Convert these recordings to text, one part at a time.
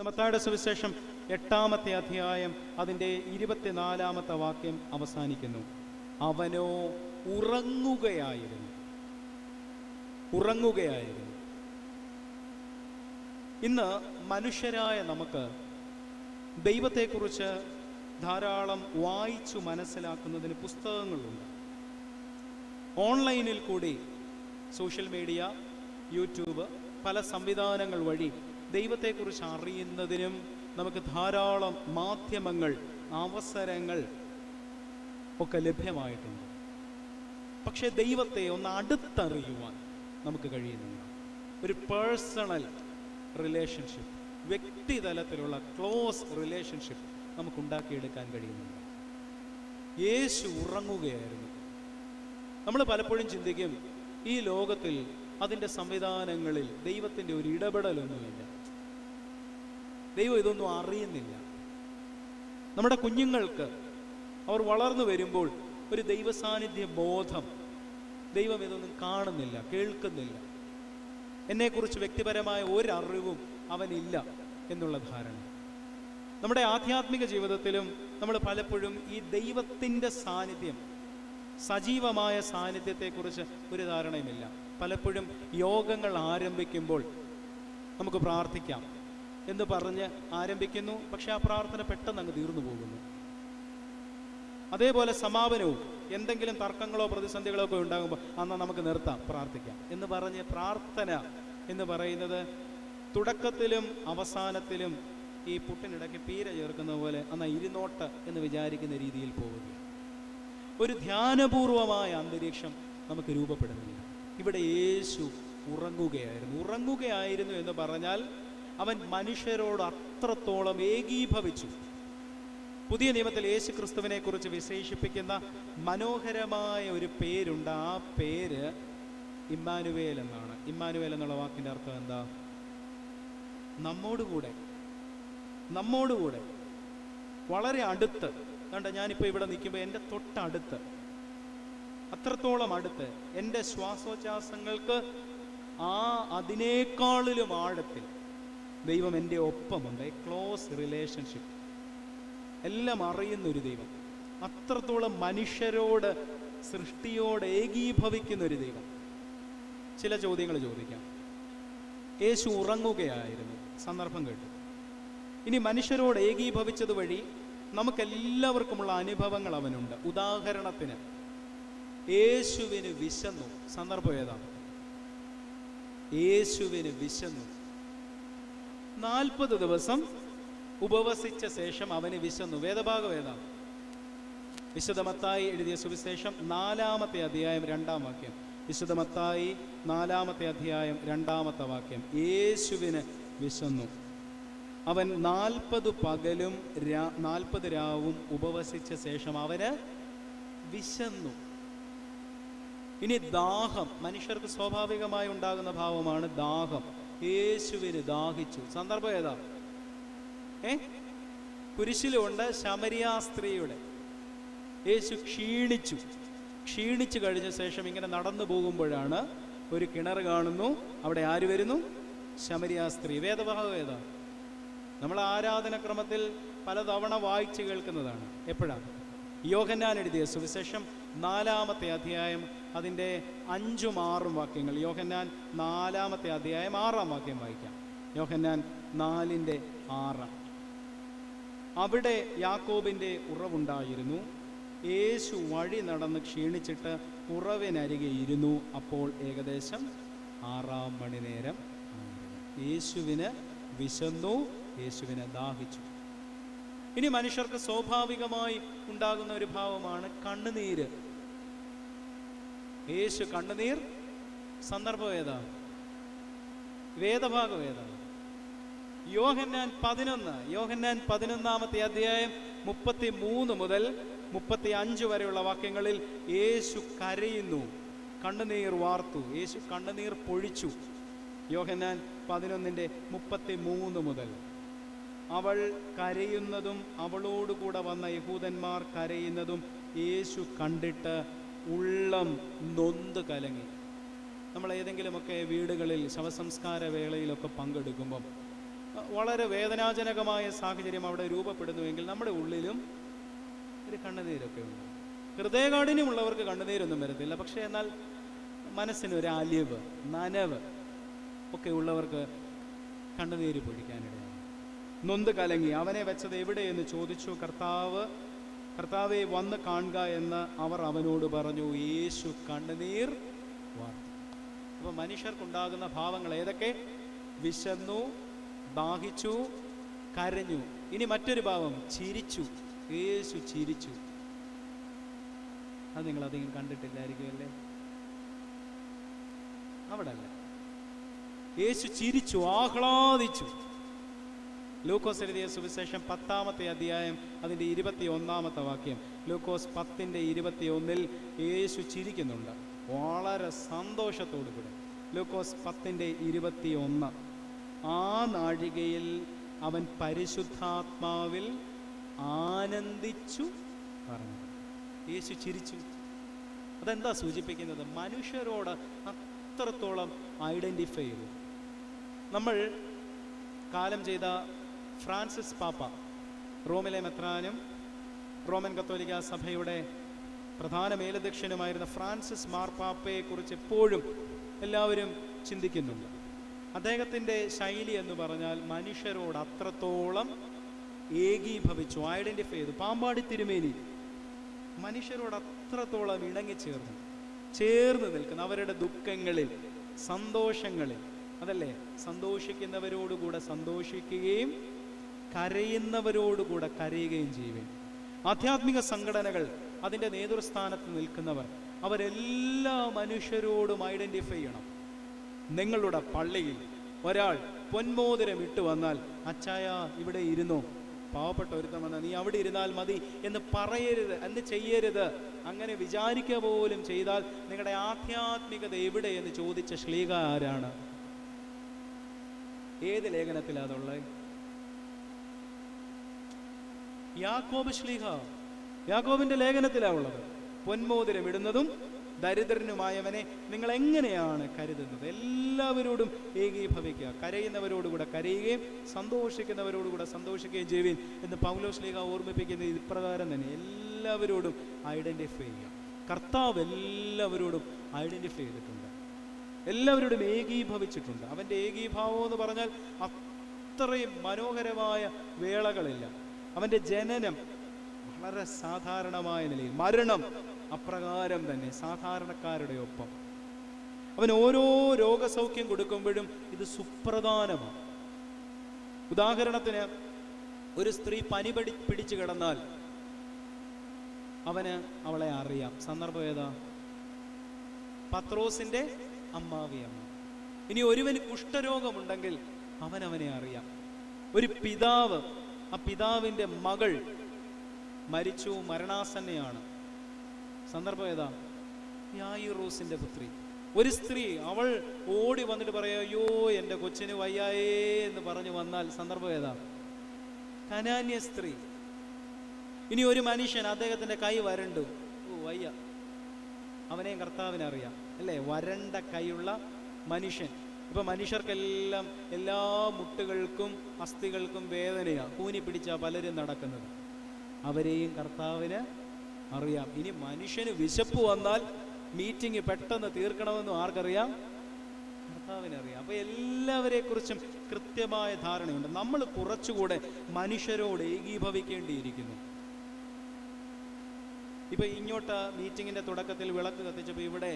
മത്തായിയുടെ സുവിശേഷം 8-ാമത്തെ അധ്യായം അതിൻ്റെ 24-ാമത്തെ വാക്യം അവസാനിക്കുന്നു. അവനോ ഉറങ്ങുകയായിരുന്നു. ഇന്ന് മനുഷ്യരായ നമുക്ക് ദൈവത്തെക്കുറിച്ച് ധാരാളം വായിച്ചു മനസ്സിലാക്കുന്നതിന് പുസ്തകങ്ങളുണ്ട്. ഓൺലൈനിൽ കൂടി സോഷ്യൽ മീഡിയ, യൂട്യൂബ്, പല സംവിധാനങ്ങൾ വഴി ദൈവത്തെക്കുറിച്ച് അറിയുന്നതിനും നമുക്ക് ധാരാളം മാധ്യമങ്ങൾ, അവസരങ്ങൾ ഒക്കെ ലഭ്യമായിട്ടുണ്ട്. പക്ഷേ ദൈവത്തെ ഒന്ന് അടുത്തറിയുവാൻ നമുക്ക് കഴിയുന്നില്ല. ഒരു പേഴ്സണൽ റിലേഷൻഷിപ്പ്, വ്യക്തിതലത്തിലുള്ള ക്ലോസ് റിലേഷൻഷിപ്പ് നമുക്കുണ്ടാക്കിയെടുക്കാൻ കഴിയുന്നില്ല. യേശു ഉറങ്ങുകയായിരുന്നു. നമ്മൾ പലപ്പോഴും ചിന്തിക്കും, ഈ ലോകത്തിൽ അതിൻ്റെ സംവിധാനങ്ങളിൽ ദൈവത്തിൻ്റെ ഒരു ഇടപെടലൊന്നുമില്ല, ദൈവം ഇതൊന്നും അറിയുന്നില്ല. നമ്മുടെ കുഞ്ഞുങ്ങൾക്ക് അവർ വളർന്നു വരുമ്പോൾ ഒരു ദൈവസാന്നിധ്യ ബോധം, ദൈവം ഇതൊന്നും കാണുന്നില്ല, കേൾക്കുന്നില്ല, എന്നെക്കുറിച്ച് വ്യക്തിപരമായ ഒരറിവും അവനില്ല എന്നുള്ള ധാരണ. നമ്മുടെ ആധ്യാത്മിക ജീവിതത്തിലും നമ്മൾ പലപ്പോഴും ഈ ദൈവത്തിൻ്റെ സാന്നിധ്യം, സജീവമായ സാന്നിധ്യത്തെക്കുറിച്ച് ഒരു ധാരണയുമില്ല. പലപ്പോഴും യോഗങ്ങൾ ആരംഭിക്കുമ്പോൾ നമുക്ക് പ്രാർത്ഥിക്കാം എന്ന് പറഞ്ഞ് ആരംഭിക്കുന്നു, പക്ഷെ ആ പ്രാർത്ഥന പെട്ടെന്ന് അങ്ങ് തീർന്നു പോകുന്നു. അതേപോലെ സമാപനവും എന്തെങ്കിലും തർക്കങ്ങളോ പ്രതിസന്ധികളോ ഒക്കെ ഉണ്ടാകുമ്പോൾ എന്നാൽ നമുക്ക് നിർത്താം, പ്രാർത്ഥിക്കാം എന്ന് പറഞ്ഞ് പ്രാർത്ഥന എന്ന് പറയുന്നത് തുടക്കത്തിലും അവസാനത്തിലും ഈ പുട്ടിനിടയ്ക്ക് പീര ചേർക്കുന്ന പോലെ എന്നാൽ ഇരുന്നോട്ട് എന്ന് വിചാരിക്കുന്ന രീതിയിൽ പോവുകയാണ്. ഒരു ധ്യാനപൂർവമായ അന്തരീക്ഷം നമുക്ക് രൂപപ്പെടുന്നില്ല. ഇവിടെ യേശു ഉറങ്ങുകയായിരുന്നു എന്ന് പറഞ്ഞാൽ അവൻ മനുഷ്യരോട് അത്രത്തോളം ഏകീഭവിച്ചു. പുതിയ നിയമത്തിൽ യേശു ക്രിസ്തുവിനെ കുറിച്ച് വിശേഷിപ്പിക്കുന്ന മനോഹരമായ ഒരു പേരുണ്ട്. ആ പേര് ഇമ്മാനുവേൽ എന്നാണ്. ഇമ്മാനുവേൽ എന്നുള്ള വാക്കിൻ്റെ അർത്ഥം എന്താ? നമ്മോടുകൂടെ വളരെ അടുത്ത്. കണ്ട, ഞാനിപ്പോൾ ഇവിടെ നിൽക്കുമ്പോൾ എൻ്റെ തൊട്ടടുത്ത്, അത്രത്തോളം അടുത്ത്, എൻ്റെ ശ്വാസോച്ഛ്വാസങ്ങൾക്ക് അതിനേക്കാളിലും ആഴത്തിൽ ദൈവം എൻ്റെ ഒപ്പമുണ്ട്. A close relationship. എല്ലാം അറിയുന്നൊരു ദൈവം, അത്രത്തോളം മനുഷ്യരോട്, സൃഷ്ടിയോട് ഏകീഭവിക്കുന്നൊരു ദൈവം. ചില ചോദ്യങ്ങൾ ചോദിക്കാം. യേശു ഉറങ്ങുകയായിരുന്നു, സന്ദർഭം കേട്ടു. ഇനി മനുഷ്യരോട് ഏകീഭവിച്ചത് വഴി നമുക്കെല്ലാവർക്കുമുള്ള അനുഭവങ്ങൾ അവനുണ്ട്. ഉദാഹരണത്തിന് യേശുവിന് വിശന്നു. സന്ദർഭം ഏതാണ്? യേശുവിന് വിശന്നു. 40 ദിവസം ഉപവസിച്ച ശേഷം അവന് വിശന്നു. വേദഭാഗം ഏതാണ്? വിശുദ്ധ മത്തായി എഴുതിയ സുവിശേഷം 4-ാമത്തെ അധ്യായം 2-ാം വാക്യം. വിശുദ്ധ മത്തായി 4-ാമത്തെ അധ്യായം 2-ാമത്തെ വാക്യം. യേശുവിന് വിശന്നു. അവൻ 40 പകലും 40 രാവും ഉപവസിച്ച ശേഷം അവന് വിശന്നു. ഇനി ദാഹം, മനുഷ്യർക്ക് സ്വാഭാവികമായി ഉണ്ടാകുന്ന ഭാവമാണ് ദാഹം. യേശുവിന് ദാഹിച്ചു. സന്ദർഭം ഏതാ? കുരിശിലുണ്ട് ശമരിയാ സ്ത്രീയുടെ. യേശു ക്ഷീണിച്ചു കഴിഞ്ഞ ശേഷം ഇങ്ങനെ നടന്നു പോകുമ്പോഴാണ് ഒരു കിണർ കാണുന്നു. അവിടെ ആര് വരുന്നു? ശമരിയാ സ്ത്രീ. വേദഭാഗം ഏതാ? നമ്മൾ ആരാധനക്രമത്തിൽ പലതവണ വായിച്ചു കേൾക്കുന്നതാണ്. എപ്പോഴാണ്? യോഹന്നാൻ എഴുതിയ സുവിശേഷം 4-ാമത്തെ അധ്യായം അതിൻ്റെ 5ഉം 6ഉം വാക്യങ്ങൾ. യോഹന്നാൻ 4-ാമത്തെ അധ്യായം 6-ാം വാക്യം വായിക്കാം. യോഹന്നാൻ 4:6. അവിടെ യാക്കോബിൻ്റെ ഉറവുണ്ടായിരുന്നു. യേശു വഴി നടന്ന് ക്ഷീണിച്ചിട്ട് ഉറവിനരികെ ഇരുന്നു. അപ്പോൾ ഏകദേശം 6-ാം മണിനേരം. യേശുവിന് വിശന്നു, യേശുവിനെ ദാഹിച്ചു. ഇനി മനുഷ്യർക്ക് സ്വാഭാവികമായി ഉണ്ടാകുന്ന ഒരു ഭാവമാണ് കണ്ണുനീര്. യേശു കണ്ണുനീർ. സന്ദർഭം ഏതാ? വേദഭാഗം ഏതാ? യോഹന്നാൻ 11-ാമത്തെ അധ്യായം 33 മുതൽ 35 വരെയുള്ള വാക്യങ്ങളിൽ യേശു കരയുന്നു, കണ്ണുനീർ വാർത്തു, യേശു കണ്ണുനീർ പൊഴിച്ചു. യോഹന്നാൻ 11:33 മുതൽ. അവൾ കരയുന്നതും അവളോടുകൂടെ വന്ന യഹൂദന്മാർ കരയുന്നതും യേശു കണ്ടിട്ട് ഉള്ളം നൊന്ത് കലങ്ങി. നമ്മൾ ഏതെങ്കിലുമൊക്കെ വീടുകളിൽ ശവസംസ്കാര വേളയിലൊക്കെ പങ്കെടുക്കുമ്പം വളരെ വേദനാജനകമായ സാഹചര്യം അവിടെ രൂപപ്പെടുന്നുവെങ്കിൽ നമ്മുടെ ഉള്ളിലും ഒരു കണ്ണുനീരൊക്കെ ഉണ്ട്. ഹൃദയകാഠിന്യമുള്ളവർക്ക് കണ്ണുനീരൊന്നും വരത്തില്ല. പക്ഷേ എന്നാൽ മനസ്സിനൊരു അലിവ്, നനവ് ഒക്കെ ഉള്ളവർക്ക് കണ്ണുനീര് പൊഴിക്കാനിടയാണ്. നൊന്ത് കലങ്ങി അവനെ വെച്ചത് എവിടെയെന്ന് ചോദിച്ചു. കർത്താവെ വന്ന് കാണുക എന്ന് അവർ അവനോട് പറഞ്ഞു. യേശു കണ്ണുനീർ വാർത്തു. അപ്പോൾ മനുഷ്യർക്കുണ്ടാകുന്ന ഭാവങ്ങൾ ഏതൊക്കെ? വിശന്നു, ദാഹിച്ചു, കരഞ്ഞു. ഇനി മറ്റൊരു ഭാവം, ചിരിച്ചു. യേശു ചിരിച്ചു. അത് നിങ്ങൾ അധികം കണ്ടിട്ടില്ലായിരിക്കുമല്ലേ? അവിടെ അല്ല, യേശു ചിരിച്ചു, ആഹ്ലാദിച്ചു. ലൂക്കോസ് എഴുതിയ സുവിശേഷം 10-ാമത്തെ അധ്യായം അതിൻ്റെ 21-ാമത്തെ വാക്യം. ലൂക്കോസ് 10:21 യേശു ചിരിക്കുന്നുണ്ട് വളരെ സന്തോഷത്തോടു കൂടെ. ലൂക്കോസ് 10:21 ആ നാഴികയിൽ അവൻ പരിശുദ്ധാത്മാവിൽ ആനന്ദിച്ചു പറഞ്ഞു. യേശു ചിരിച്ചു. അതെന്താ സൂചിപ്പിക്കുന്നത്? മനുഷ്യരോട് അത്രത്തോളം ഐഡൻറ്റിഫൈ ചെയ്തു. നമ്മൾ കാലം ചെയ്ത ഫ്രാൻസിസ് പാപ്പ, റോമിലെ മെത്രാനും റോമൻ കത്തോലിക്ക സഭയുടെ പ്രധാന മേലധ്യക്ഷനുമായിരുന്ന ഫ്രാൻസിസ് മാർപ്പാപ്പയെക്കുറിച്ച് എപ്പോഴും എല്ലാവരും ചിന്തിക്കുന്നുണ്ട്. അദ്ദേഹത്തിൻ്റെ ശൈലി എന്ന് പറഞ്ഞാൽ മനുഷ്യരോട് അത്രത്തോളം ഏകീഭവിച്ചു, ഐഡൻറ്റിഫൈ ചെയ്തു. പാമ്പാടി തിരുമേനി മനുഷ്യരോട് അത്രത്തോളം ചേർന്ന് നിൽക്കുന്ന അവരുടെ ദുഃഖങ്ങളിൽ, സന്തോഷങ്ങളിൽ, അതല്ലേ, സന്തോഷിക്കുന്നവരോടുകൂടെ സന്തോഷിക്കുകയും കരയുന്നവരോടുകൂടെ കരയുകയും ചെയ്യുകയും. ആധ്യാത്മിക സംഘടനകൾ, അതിൻ്റെ നേതൃസ്ഥാനത്ത് നിൽക്കുന്നവർ, അവരെല്ലാ മനുഷ്യരോടും ഐഡൻറ്റിഫൈ ചെയ്യണം. നിങ്ങളുടെ പള്ളിയിൽ ഒരാൾ പൊന്മോതിരം ഇട്ട് വന്നാൽ, അച്ചായ ഇവിടെ ഇരുന്നോ, പാവപ്പെട്ട ഒരുത്തം വന്നാൽ നീ അവിടെ ഇരുന്നാൽ മതി എന്ന് പറയരുത്, എന്ന് ചെയ്യരുത്. അങ്ങനെ വിചാരിക്കുക പോലും ചെയ്താൽ നിങ്ങളുടെ ആധ്യാത്മികത എവിടെ എന്ന് ചോദിച്ച ശ്ലീഹ ആരാണ്? ഏത് ലേഖനത്തിലാ അതുള്ളത്? യാക്കോബ് ശ്ലീഹ, യാക്കോബിന്റെ ലേഖനത്തിലാണ് ഉള്ളത്. പൊന്മോതിരം ഇടുന്നതും ദരിദ്രനുമായവനെ നിങ്ങൾ എങ്ങനെയാണ് കരുതുന്നത്? എല്ലാവരോടും ഏകീഭവിക്കുക, കരയുന്നവരോടുകൂടെ കരയുകയും സന്തോഷിക്കുന്നവരോടുകൂടെ സന്തോഷിക്കുകയും ചെയ്യുവിൻ എന്ന് പൗലോസ് ശ്ലീഹ ഓർമ്മിപ്പിക്കുന്നത് ഇപ്രകാരം തന്നെ. എല്ലാവരോടും ഐഡൻറ്റിഫൈ ചെയ്യുക. കർത്താവ് എല്ലാവരോടും ഐഡൻറ്റിഫൈ ചെയ്തിട്ടുണ്ട്, എല്ലാവരോടും ഏകീഭവിച്ചിട്ടുണ്ട്. അവൻ്റെ ഏകീഭാവം എന്ന് പറഞ്ഞാൽ അത്രയും മനോഹരമായ വേളകളില്ല. അവൻ്റെ ജനനം വളരെ സാധാരണമായ നിലയിൽ, മരണം അപ്രകാരം തന്നെ, സാധാരണക്കാരുടെ ഒപ്പം. അവൻ ഓരോ രോഗസൗഖ്യം കൊടുക്കുമ്പോഴും ഇത് സുപ്രധാനമാണ്. ഉദാഹരണത്തിന്, ഒരു സ്ത്രീ പനി പിടിച്ചു കിടന്നാൽ അവന് അവളെ അറിയാം. സന്ദർഭം ഏതാ? പത്രോസിന്റെ അമ്മാവിയമ്മ. ഇനി ഒരുവന് കുഷ്ഠരോഗമുണ്ടെങ്കിൽ അവനെ അറിയാം. ഒരു പിതാവ്, ആ പിതാവിൻ്റെ മകൾ മരിച്ചു, മരണാസന്നയാണ്. സന്ദർഭം ഏതാ? യായിറോസിന്റെ പുത്രി. ഒരു സ്ത്രീ, അവൾ ഓടി വന്നിട്ട് പറയാ, അയ്യോ എൻ്റെ കൊച്ചിന് വയ്യായേ എന്ന് പറഞ്ഞു വന്നാൽ സന്ദർഭം ഏതാ? കനാന്യ സ്ത്രീ. ഇനി ഒരു മനുഷ്യൻ, അദ്ദേഹത്തിൻ്റെ കൈ വരണ്ടു, വയ്യ, അവനെയും കർത്താവിനെ അറിയാം, അല്ലേ? വരണ്ട കൈയുള്ള മനുഷ്യൻ. ഇപ്പം മനുഷ്യർക്കെല്ലാം എല്ലാ മുട്ടുകൾക്കും അസ്ഥികൾക്കും വേദനയാണ്, കൂനി പിടിച്ചാ പലരും നടക്കുന്നത്. അവരെയും കർത്താവിന് അറിയാം. ഇനി മനുഷ്യന് വിശപ്പ് വന്നാൽ മീറ്റിംഗ് പെട്ടെന്ന് തീർക്കണമെന്നും ആർക്കറിയാം? കർത്താവിനറിയാം. അപ്പോൾ എല്ലാവരെക്കുറിച്ചും കൃത്യമായ ധാരണയുണ്ട്. നമ്മൾ കുറച്ചുകൂടെ മനുഷ്യരോട് ഏകീഭവിക്കേണ്ടിയിരിക്കുന്നു. ഇപ്പം ഇങ്ങോട്ട് മീറ്റിങ്ങിൻ്റെ തുടക്കത്തിൽ വിളക്ക് കത്തിച്ചപ്പോൾ ഇവിടെ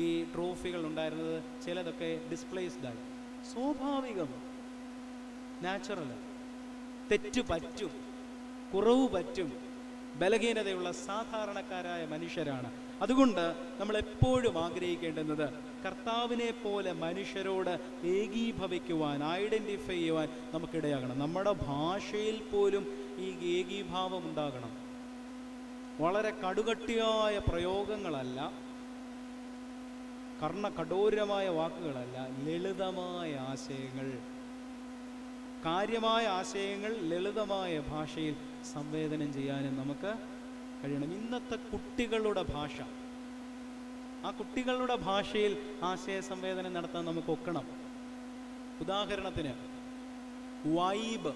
ഈ ട്രോഫികൾ ഉണ്ടായിരുന്നത് ചിലതൊക്കെ ഡിസ്പ്ലേസ്ഡായി. സ്വാഭാവികം, നാച്ചുറൽ. തെറ്റ് പറ്റും, കുറവ് പറ്റും, ബലഹീനതയുള്ള സാധാരണക്കാരായ മനുഷ്യരാണ്. അതുകൊണ്ട് നമ്മൾ എപ്പോഴും ആഗ്രഹിക്കേണ്ടുന്നത് കർത്താവിനെ പോലെ മനുഷ്യരോട് ഏകീഭവിക്കുവാൻ, ഐഡൻറ്റിഫൈ ചെയ്യുവാൻ നമുക്കിടയാകണം. നമ്മുടെ ഭാഷയിൽ പോലും ഈ ഏകീഭാവം ഉണ്ടാകണം. വളരെ കടുകട്ടിയായ പ്രയോഗങ്ങളല്ല, കർണകഠോരമായ വാക്കുകളല്ല, ലളിതമായ ആശയങ്ങൾ, കാര്യമായ ആശയങ്ങൾ ലളിതമായ ഭാഷയിൽ സംവേദനം ചെയ്യാനും നമുക്ക് കഴിയണം. ഇന്നത്തെ കുട്ടികളുടെ ഭാഷ, ആ കുട്ടികളുടെ ഭാഷയിൽ ആശയ സംവേദനം നടത്താൻ നമുക്ക് ഒക്കണം. ഉദാഹരണത്തിന്, വൈബ്.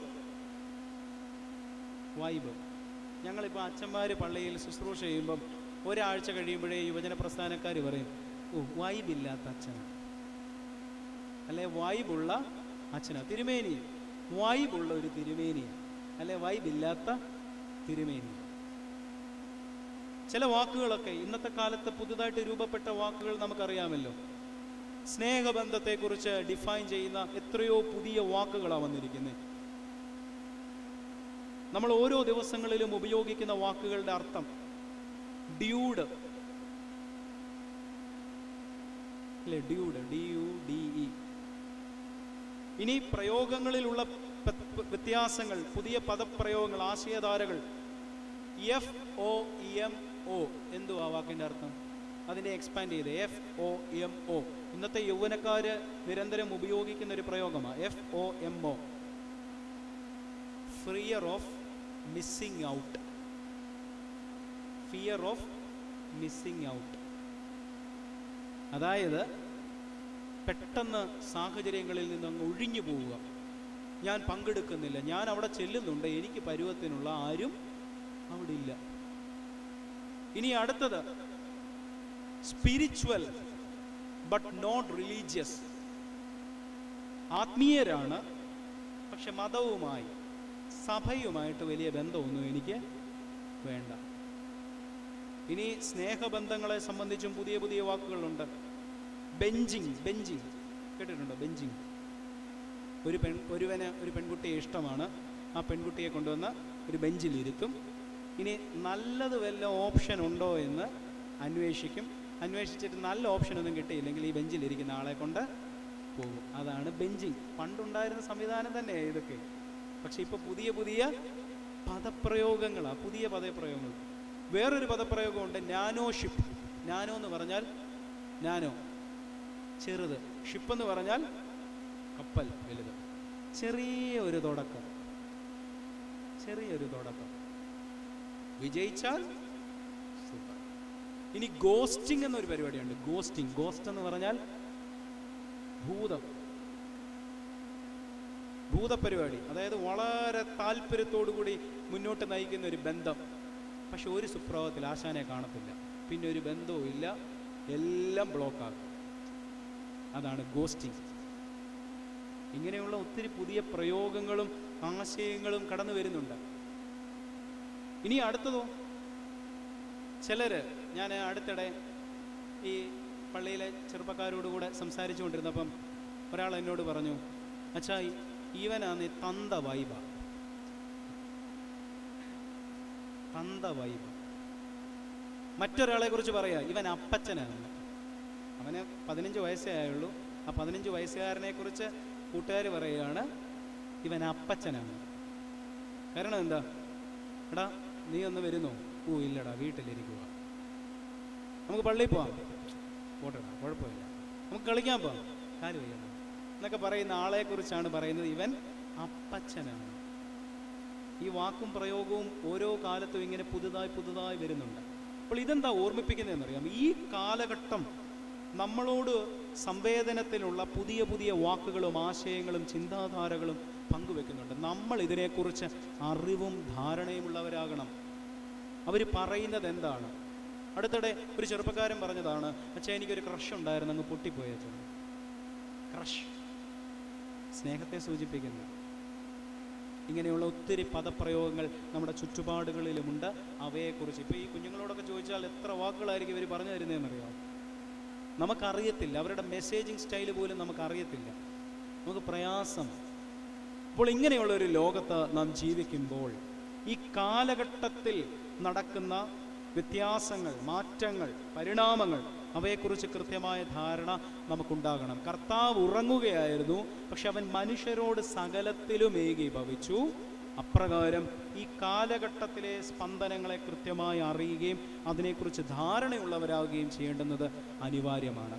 ഞങ്ങളിപ്പോൾ അച്ഛന്മാർ പള്ളിയിൽ ശുശ്രൂഷ ചെയ്യുമ്പം ഒരാഴ്ച കഴിയുമ്പോഴേ യുവജന പ്രസ്ഥാനക്കാർ പറയും, ഓ വൈബില്ലാത്ത അച്ഛനാണ്, അല്ലെ വൈബുള്ള അച്ഛനാണ്. തിരുമേനി വൈബുള്ള ഒരു തിരുമേനിയാണ്, അല്ലെ വൈബില്ലാത്ത തിരുമേനി. ചില വാക്കുകളൊക്കെ ഇന്നത്തെ കാലത്ത് പുതുതായിട്ട് രൂപപ്പെട്ട വാക്കുകൾ നമുക്കറിയാമല്ലോ. സ്നേഹബന്ധത്തെക്കുറിച്ച് ഡിഫൈൻ ചെയ്യുന്ന എത്രയോ പുതിയ വാക്കുകളാണ് വന്നിരിക്കുന്നത്. നമ്മൾ ഓരോ ദിവസങ്ങളിലും ഉപയോഗിക്കുന്ന വാക്കുകളുടെ അർത്ഥം ഡ്യൂഡ്, അല്ലേ? Dude, DUDE. ഇനി പ്രയോഗങ്ങളിലുള്ള വ്യത്യാസങ്ങൾ, പുതിയ പദപ്രയോഗങ്ങൾ, ആശയധാരകൾ. FOMO എന്തുവാ വാക്കിൻ്റെ അർത്ഥം? അതിനെ എക്സ്പാൻഡ് ചെയ്ത് FOMO. ഇന്നത്തെ യൗവനക്കാര് നിരന്തരം ഉപയോഗിക്കുന്ന ഒരു പ്രയോഗമാണ് FOMO. Fear of missing out. Fear of missing out. അതായത് പെട്ടെന്ന് സാഹചര്യങ്ങളിൽ നിന്ന് അങ്ങ് ഒഴിഞ്ഞു പോവുക. ഞാൻ പങ്കെടുക്കുന്നില്ല, ഞാൻ അവിടെ ചെല്ലുന്നുണ്ട്, എനിക്ക് പരുവത്തിനുള്ള ആരും അവിടെ ഇല്ല. ഇനി അടുത്തത് സ്പിരിച്വൽ ബട്ട് നോട്ട് റിലീജിയസ്. ആത്മീയരാണ്, പക്ഷെ മതവുമായി സഭയുമായിട്ട് വലിയ ബന്ധമൊന്നും എനിക്ക് വേണ്ട. ഇനി സ്നേഹബന്ധങ്ങളെ സംബന്ധിച്ചും പുതിയ പുതിയ വാക്കുകളുണ്ട്. ബെഞ്ചിങ് കേട്ടിട്ടുണ്ടോ? ബെഞ്ചിങ്. ഒരുവന് ഒരു പെൺകുട്ടിയെ ഇഷ്ടമാണ്, ആ പെൺകുട്ടിയെ കൊണ്ടുവന്ന് ഒരു ബെഞ്ചിലിരുത്തും. ഇനി നല്ലത് വല്ല ഓപ്ഷൻ ഉണ്ടോ എന്ന് അന്വേഷിച്ചിട്ട് നല്ല ഓപ്ഷനൊന്നും കിട്ടിയില്ലെങ്കിൽ ഈ ബെഞ്ചിലിരിക്കുന്ന ആളെ കൊണ്ട് പോകും. അതാണ് ബെഞ്ചിങ്. പണ്ടുണ്ടായിരുന്ന സംവിധാനം തന്നെയാണ് ഇതൊക്കെ. പക്ഷെ ഇപ്പോൾ പുതിയ പുതിയ പദപ്രയോഗങ്ങളാണ്, പുതിയ പദപ്രയോഗങ്ങൾ. വേറൊരു പദപ്രയോഗമുണ്ട്, നാനോഷിപ്പ്. നാനോ എന്ന് പറഞ്ഞാൽ ചെറുത്, ഷിപ്പ് എന്ന് പറഞ്ഞാൽ കപ്പൽ വലുത്. ചെറിയൊരു തുടക്കം. വിജയിച്ചാൽ സൂപ്പർ. ഇനി ഗോസ്റ്റിംഗ് എന്നൊരു പരിപാടിയുണ്ട്. ഗോസ്റ്റ് എന്ന് പറഞ്ഞാൽ ഭൂതപരിപാടി. അതായത് വളരെ താല്പര്യത്തോടുകൂടി മുന്നോട്ട് നയിക്കുന്ന ഒരു ബന്ധം. പക്ഷെ ഒരു സുപ്രഭാതത്തിൽ ആശാനെ കാണത്തില്ല, പിന്നെ ഒരു ബന്ധവും ഇല്ല, എല്ലാം ബ്ലോക്കാകും. അതാണ് ഗോസ്റ്റിംഗ്. ഇങ്ങനെയുള്ള ഒത്തിരി പുതിയ പ്രയോഗങ്ങളും ആശയങ്ങളും കടന്നു വരുന്നുണ്ട്. ഇനി അടുത്തതോ, ഞാൻ അടുത്തിടെ ഈ പള്ളിയിലെ ചെറുപ്പക്കാരോടുകൂടെ സംസാരിച്ചു കൊണ്ടിരുന്നപ്പം ഒരാൾ എന്നോട് പറഞ്ഞു, അച്ഛാ ഇവനാണ് തന്ത വൈബ. മറ്റൊരാളെ കുറിച്ച് പറയാ, ഇവൻ അപ്പച്ചനാണ്. അവന് 15 വയസ്സേ ആയുള്ളൂ. ആ 15 വയസ്സുകാരനെ കുറിച്ച് കൂട്ടുകാർ പറയുകയാണ്, ഇവൻ അപ്പച്ചനാണ്. കാരണം എന്താ? എടാ നീ ഒന്ന് വരുന്നോ? ഓ ഇല്ലടാ, വീട്ടിലിരിക്കുക. നമുക്ക് പള്ളിയിൽ പോവാം, പോട്ടെടാ കുഴപ്പമില്ല. നമുക്ക് കളിക്കാൻ പോവാം, കാല് വയ്യണം എന്നൊക്കെ പറയുന്ന ആളെക്കുറിച്ചാണ് പറയുന്നത് ഇവൻ അപ്പച്ചനാണ്. ഈ വാക്കും പ്രയോഗവും ഓരോ കാലത്തും ഇങ്ങനെ പുതുതായി വരുന്നുണ്ട്. അപ്പോൾ ഇതെന്താ ഓർമ്മിപ്പിക്കുന്നതെന്നറിയാം? ഈ കാലഘട്ടം നമ്മളോട് സംവേദനത്തിലുള്ള പുതിയ പുതിയ വാക്കുകളും ആശയങ്ങളും ചിന്താധാരകളും പങ്കുവെക്കുന്നുണ്ട്. നമ്മൾ ഇതിനെക്കുറിച്ച് അറിവും ധാരണയുമുള്ളവരാകണം. അവർ പറയുന്നത് എന്താണ്? അടുത്തിടെ ഒരു ചെറുപ്പക്കാരൻ പറഞ്ഞതാണ്, അച്ഛാ എനിക്കൊരു ക്രഷ് ഉണ്ടായിരുന്നു, അങ്ങ് പൊട്ടിപ്പോയ. ക്രഷ് സ്നേഹത്തെ സൂചിപ്പിക്കുന്നു. ഇങ്ങനെയുള്ള ഒത്തിരി പദപ്രയോഗങ്ങൾ നമ്മുടെ ചുറ്റുപാടുകളിലുമുണ്ട്. അവയെക്കുറിച്ച് ഇപ്പോൾ ഈ കുഞ്ഞുങ്ങളോടൊക്കെ ചോദിച്ചാൽ എത്ര വാക്കുകളായിരിക്കും ഇവർ പറഞ്ഞു തരുന്നതെന്നറിയാം? നമുക്കറിയത്തില്ല. അവരുടെ മെസ്സേജിങ് സ്റ്റൈൽ പോലും നമുക്കറിയത്തില്ല. നമുക്ക് പ്രയാസം. അപ്പോൾ ഇങ്ങനെയുള്ളൊരു ലോകത്ത് നാം ജീവിക്കുമ്പോൾ ഈ കാലഘട്ടത്തിൽ നടക്കുന്ന വ്യത്യാസങ്ങൾ, മാറ്റങ്ങൾ, പരിണാമങ്ങൾ, അവയെക്കുറിച്ച് കൃത്യമായ ധാരണ നമുക്കുണ്ടാകണം. കർത്താവ് ഉറങ്ങുകയായിരുന്നു, പക്ഷെ അവൻ മനുഷ്യരോട് സകലത്തിലും ഏകീഭവിച്ചു. അപ്രകാരം ഈ കാലഘട്ടത്തിലെ സ്പന്ദനങ്ങളെ കൃത്യമായി അറിയുകയും അതിനെക്കുറിച്ച് ധാരണയുള്ളവരാകുകയും ചെയ്യേണ്ടുന്നത് അനിവാര്യമാണ്.